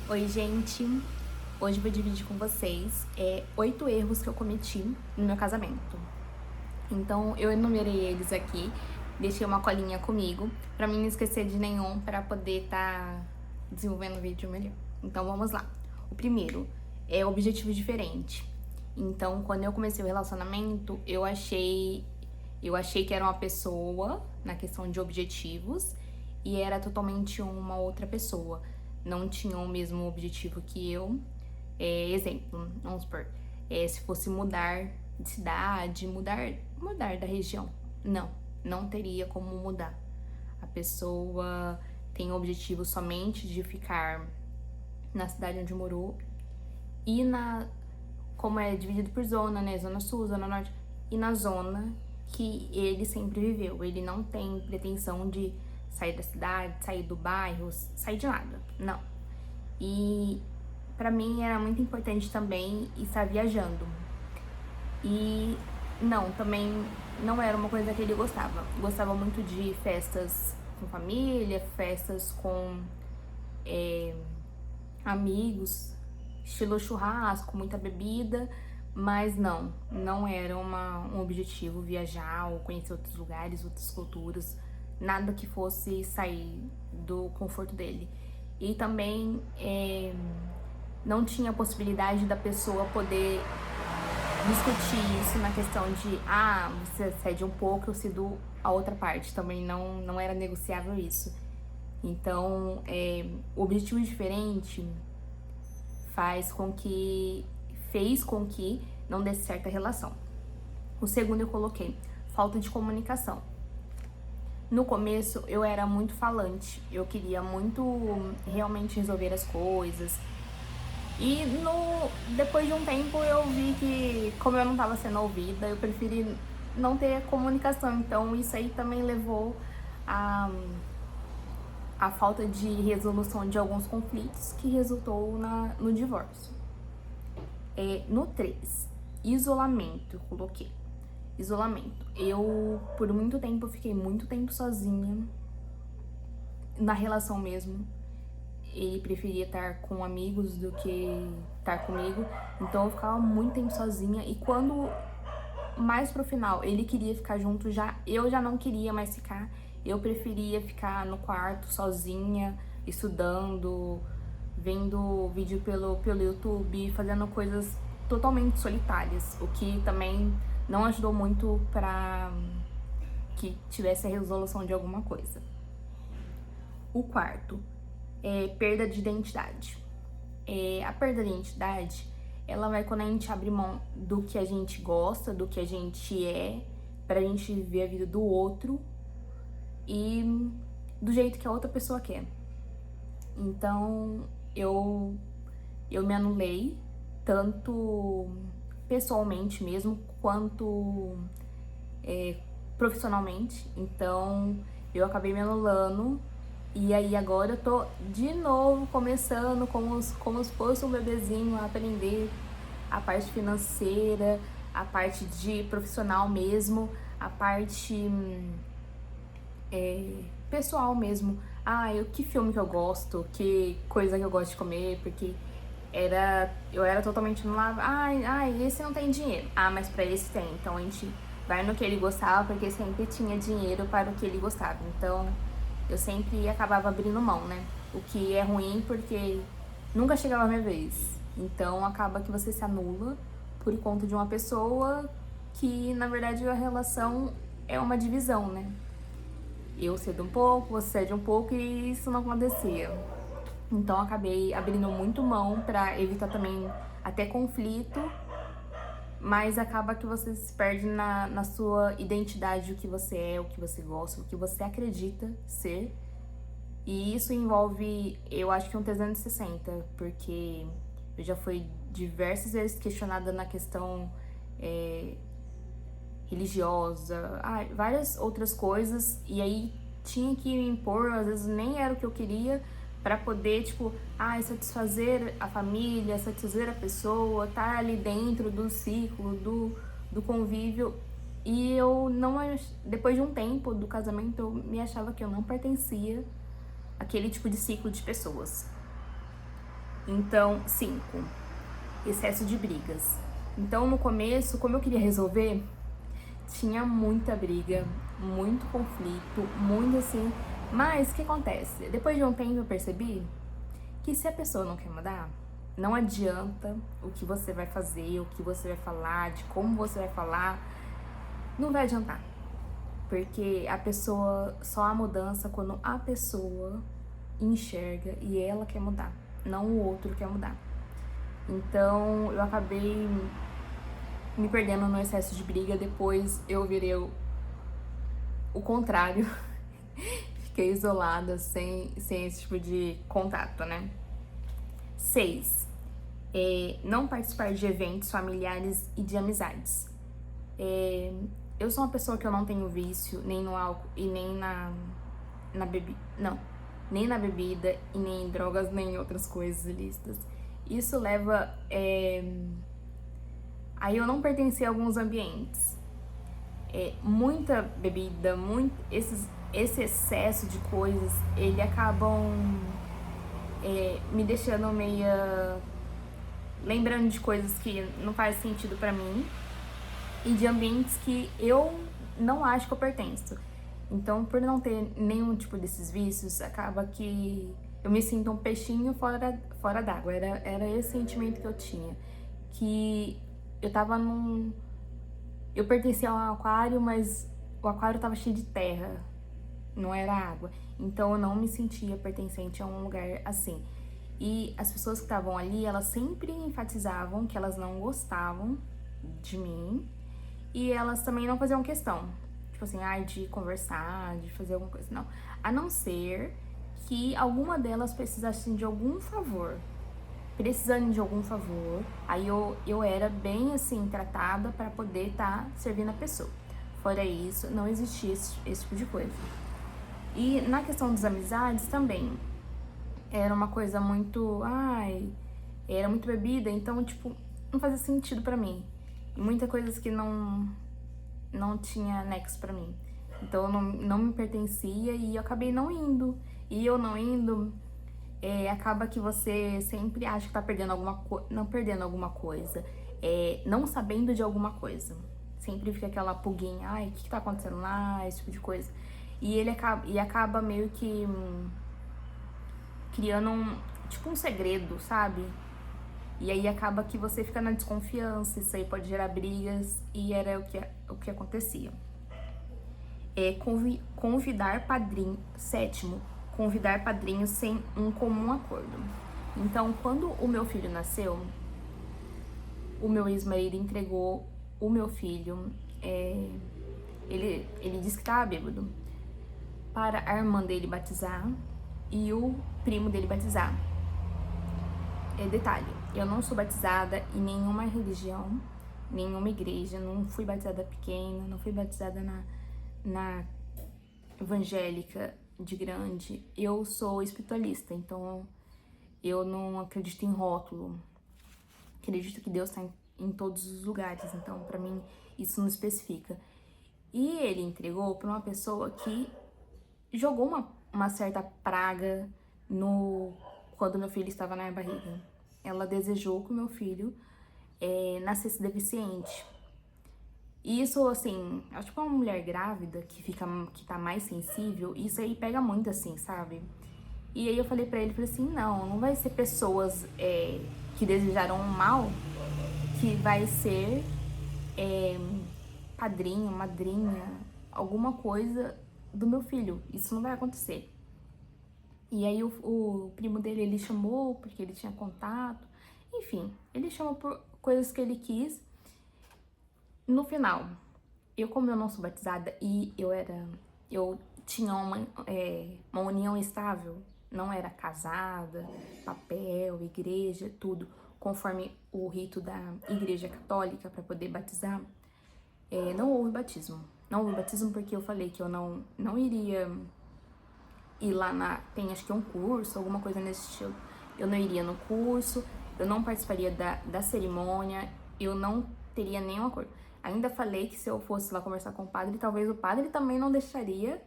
Oi, gente! Hoje eu vou dividir com vocês 8 erros que eu cometi no meu casamento. Então, eu enumerei eles aqui, deixei uma colinha comigo, pra mim não esquecer de nenhum, pra poder estar desenvolvendo o vídeo melhor. Então, vamos lá. O primeiro é objetivo diferente. Então, quando eu comecei o relacionamento, eu achei que era uma pessoa na questão de objetivos e era totalmente uma outra pessoa. Não tinha o mesmo objetivo que eu. Exemplo, vamos supor, se fosse mudar de cidade, mudar da região. Não teria como mudar. A pessoa tem o objetivo somente de ficar na cidade onde morou e como é dividido por zona, né? Zona sul, zona norte, e na zona que ele sempre viveu. Ele não tem pretensão de sair da cidade, sair do bairro, sair de nada. Não. E pra mim era muito importante também estar viajando. E também não era uma coisa que ele gostava. Gostava muito de festas com família, festas com amigos, estilo churrasco, muita bebida, mas não era um objetivo viajar ou conhecer outros lugares, outras culturas, nada que fosse sair do conforto dele. E também não tinha a possibilidade da pessoa poder discutir isso na questão de você cede um pouco, eu cedo a outra parte. Também não era negociável isso. Então, o objetivo diferente fez com que não desse certa relação. O segundo eu coloquei, falta de comunicação. No começo eu era muito falante, eu queria muito realmente resolver as coisas. E depois de um tempo eu vi que, como eu não estava sendo ouvida, eu preferi não ter comunicação. Então isso aí também levou a falta de resolução de alguns conflitos que resultou no divórcio. No 3, isolamento, eu coloquei. Isolamento. Eu, por muito tempo, fiquei muito tempo sozinha, na relação mesmo. Ele preferia estar com amigos do que estar comigo, então eu ficava muito tempo sozinha. E quando, mais pro final, ele queria ficar junto, eu já não queria mais ficar. Eu preferia ficar no quarto sozinha, estudando, vendo vídeo pelo YouTube, fazendo coisas totalmente solitárias, o que também não ajudou muito pra que tivesse a resolução de alguma coisa. O quarto é perda de identidade. A perda de identidade, ela vai quando a gente abre mão do que a gente gosta, do que a gente pra gente viver a vida do outro e do jeito que a outra pessoa quer. Então, eu me anulei, tanto pessoalmente mesmo, quanto profissionalmente. Então, eu acabei me anulando. E aí agora eu tô de novo começando como se fosse um bebezinho a aprender a parte financeira, a parte de profissional mesmo, a parte pessoal mesmo. Que filme que eu gosto, que coisa que eu gosto de comer, porque eu era totalmente no lado, esse não tem dinheiro. Mas pra esse tem. Então a gente vai no que ele gostava, porque sempre tinha dinheiro para o que ele gostava. Então eu sempre acabava abrindo mão, né? O que é ruim porque nunca chegava a minha vez. Então acaba que você se anula por conta de uma pessoa que, na verdade, a relação é uma divisão, né? Eu cedo um pouco, você cede um pouco e isso não acontecia. Então acabei abrindo muito mão pra evitar também até conflito, mas acaba que você se perde na sua identidade, o que você é, o que você gosta, o que você acredita ser. E isso envolve, eu acho que um 360, porque eu já fui diversas vezes questionada na questão religiosa, várias outras coisas, e aí tinha que me impor, às vezes nem era o que eu queria, pra poder, satisfazer a família, satisfazer a pessoa, estar ali dentro do ciclo, do convívio. E eu não, depois de um tempo do casamento, eu me achava que eu não pertencia àquele tipo de ciclo de pessoas. Então, 5, excesso de brigas. Então, no começo, como eu queria resolver, tinha muita briga, muito conflito, muito assim. Mas o que acontece? Depois de um tempo eu percebi que se a pessoa não quer mudar, não adianta o que você vai fazer, o que você vai falar, de como você vai falar, não vai adiantar. Porque a pessoa, só há mudança quando a pessoa enxerga e ela quer mudar, não o outro quer mudar. Então eu acabei me perdendo no excesso de briga, depois eu virei o contrário. Fiquei isolada, sem esse tipo de contato, né? 6, não participar de eventos familiares e de amizades. Eu sou uma pessoa que eu não tenho vício, nem no álcool e nem na bebida. Não, nem na bebida e nem em drogas, nem em outras coisas ilícitas. Isso leva a eu não pertencer a alguns ambientes. Muita bebida, esse excesso de coisas, ele acabam me deixando meia lembrando de coisas que não faz sentido pra mim e de ambientes que eu não acho que eu pertenço. Então, por não ter nenhum tipo desses vícios, acaba que eu me sinto um peixinho fora d'água. Era esse sentimento que eu tinha. Que eu tava num... Eu pertencia a um aquário, mas o aquário tava cheio de terra, não era água. Então eu não me sentia pertencente a um lugar assim. E as pessoas que estavam ali, elas sempre enfatizavam que elas não gostavam de mim e elas também não faziam questão, tipo assim, de conversar, de fazer alguma coisa, não. A não ser que alguma delas precisassem de algum favor. Precisando de algum favor, aí eu era bem assim, tratada para poder estar servindo a pessoa. Fora isso, não existia esse tipo de coisa. E na questão das amizades também, era uma coisa muito, era muito bebida, então, tipo, não fazia sentido pra mim. E muitas coisas que não tinha nexo pra mim. Então, eu não me pertencia e eu acabei não indo. E eu não indo, acaba que você sempre acha que tá perdendo não perdendo alguma coisa, não sabendo de alguma coisa. Sempre fica aquela pulguinha, o que tá acontecendo lá, esse tipo de coisa. E acaba meio que criando tipo um segredo, sabe? E aí acaba que você fica na desconfiança, isso aí pode gerar brigas, e era o que acontecia. Convidar padrinho. 7, convidar padrinhos sem um comum acordo. Então, quando o meu filho nasceu, o meu ex-marido entregou o meu filho, ele disse que estava bêbado, para a irmã dele batizar e o primo dele batizar. Detalhe, eu não sou batizada em nenhuma religião, nenhuma igreja, não fui batizada pequena, não fui batizada na evangélica de grande. Eu sou espiritualista, então eu não acredito em rótulo. Acredito que Deus está em todos os lugares, então pra mim isso não especifica. E ele entregou para uma pessoa que jogou uma certa praga quando meu filho estava na minha barriga. Ela desejou que o meu filho nascesse deficiente. E isso, assim, acho que uma mulher grávida que tá mais sensível, isso aí pega muito, assim, sabe? E aí eu falei pra ele, assim, não vai ser pessoas que desejaram o mal que vai ser padrinho, madrinha, alguma coisa do meu filho. Isso não vai acontecer. E aí o primo dele, ele chamou porque ele tinha contato. Enfim, ele chamou por coisas que ele quis. No final, como eu não sou batizada e eu tinha uma união estável, não era casada, papel, igreja, tudo, conforme o rito da igreja católica para poder batizar, não houve batismo. Não houve batismo porque eu falei que eu não iria ir lá tem acho que um curso, alguma coisa nesse estilo. Eu não iria no curso, eu não participaria da cerimônia, eu não teria nenhum acordo. Ainda falei que se eu fosse lá conversar com o padre, talvez o padre também não deixaria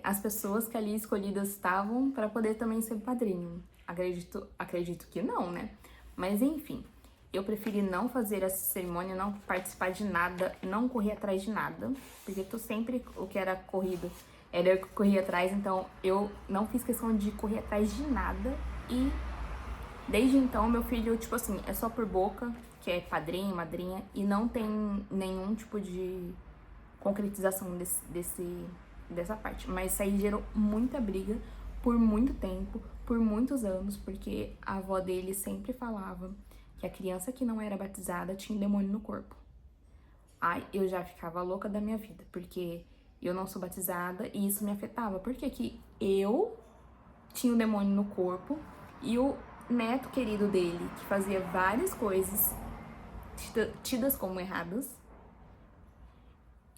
as pessoas que ali escolhidas estavam para poder também ser padrinho. Acredito que não, né? Mas enfim, eu preferi não fazer essa cerimônia, não participar de nada, não correr atrás de nada, porque sempre o que era corrido era eu que corria atrás, então eu não fiz questão de correr atrás de nada e desde então meu filho, tipo assim, é só por boca, que é padrinho, madrinha, e não tem nenhum tipo de concretização dessa parte. Mas isso aí gerou muita briga por muito tempo, por muitos anos, porque a avó dele sempre falava que a criança que não era batizada tinha um demônio no corpo. Ai, eu já ficava louca da minha vida, porque eu não sou batizada e isso me afetava. Porque que eu tinha um demônio no corpo e o neto querido dele, que fazia várias coisas tidas como erradas,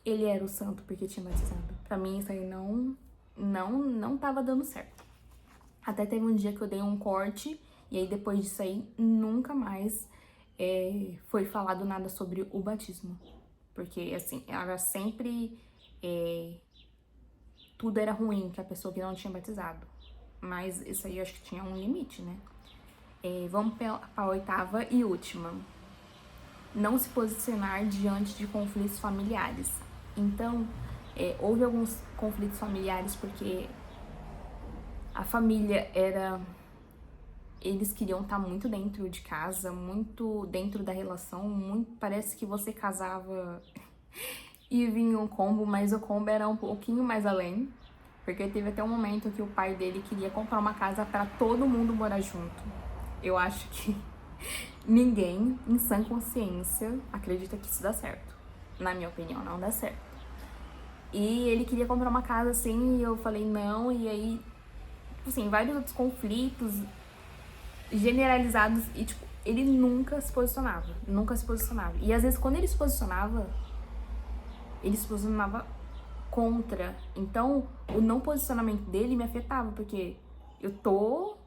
ele era o santo porque tinha batizado. Pra mim isso aí não tava dando certo. Até teve um dia que eu dei um corte e aí depois disso aí nunca mais foi falado nada sobre o batismo. Porque assim, era sempre tudo era ruim que a pessoa que não tinha batizado. Mas isso aí eu acho que tinha um limite, né? Vamos pra oitava e última. Não se posicionar diante de conflitos familiares. Então, houve alguns conflitos familiares porque a família eles queriam estar muito dentro de casa, muito dentro da relação, parece que você casava e vinha um combo, mas o combo era um pouquinho mais além, porque teve até um momento que o pai dele queria comprar uma casa para todo mundo morar junto. Eu acho que ninguém, em sã consciência, acredita que isso dá certo. Na minha opinião, não dá certo. E ele queria comprar uma casa assim, e eu falei não, e aí, assim, vários outros conflitos generalizados, e tipo, ele nunca se posicionava. E às vezes quando ele se posicionava contra. Então, o não posicionamento dele me afetava, porque eu tô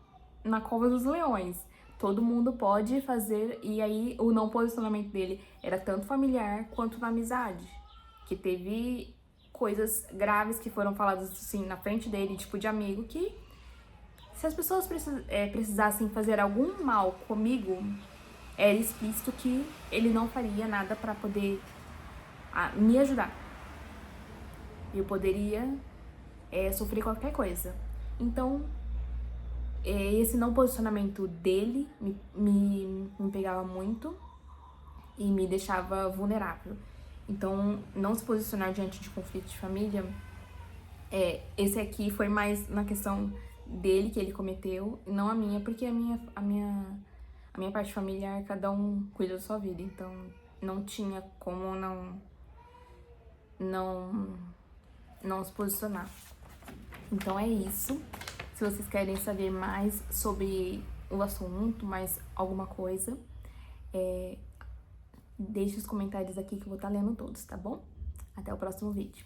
na cova dos leões. Todo mundo pode fazer, e aí o não posicionamento dele era tanto familiar quanto na amizade. Que teve coisas graves que foram faladas assim na frente dele, tipo de amigo, que se as pessoas precisassem fazer algum mal comigo, era explícito que ele não faria nada pra poder me ajudar. Eu poderia sofrer qualquer coisa. Então, esse não posicionamento dele me pegava muito e me deixava vulnerável. Então, não se posicionar diante de conflitos de família, esse aqui foi mais na questão dele que ele cometeu, não a minha, porque a minha parte familiar, cada um cuida da sua vida, então não tinha como não se posicionar. Então é isso. Se vocês querem saber mais sobre o assunto, mais alguma coisa, deixe os comentários aqui que eu vou estar lendo todos, tá bom? Até o próximo vídeo.